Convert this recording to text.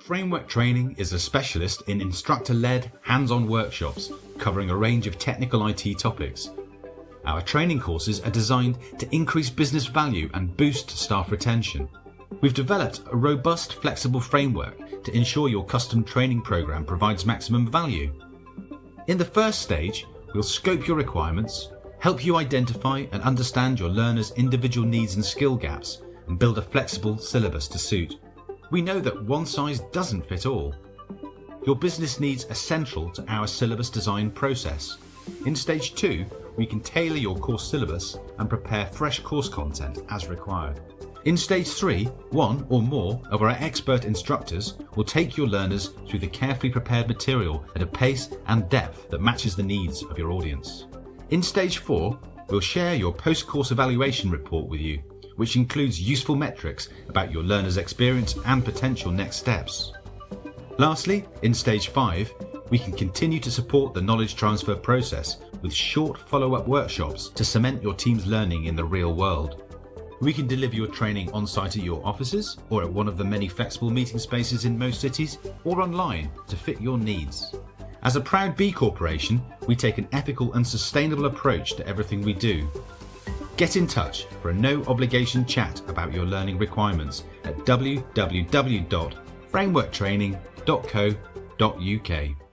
Framework Training is a specialist in instructor-led, hands-on workshops covering a range of technical IT topics. Our training courses are designed to increase business value and boost staff retention. We've developed a robust, flexible framework to ensure your custom training program provides maximum value. In the first stage, we'll scope your requirements, help you identify and understand your learners' individual needs and skill gaps, and build a flexible syllabus to suit. We know that one size doesn't fit all. Your business needs are central to our syllabus design process. In Stage 2, we can tailor your course syllabus and prepare fresh course content as required. In Stage 3, one or more of our expert instructors will take your learners through the carefully prepared material at a pace and depth that matches the needs of your audience. In Stage 4, we'll share your post-course evaluation report with you, which includes useful metrics about your learners' experience and potential next steps. Lastly, in Stage 5, we can continue to support the knowledge transfer process with short follow-up workshops to cement your team's learning in the real world. We can deliver your training on-site at your offices or at one of the many flexible meeting spaces in most cities, or online to fit your needs. As a proud B Corporation, we take an ethical and sustainable approach to everything we do. Get in touch for a no-obligation chat about your learning requirements at www.frameworktraining.co.uk.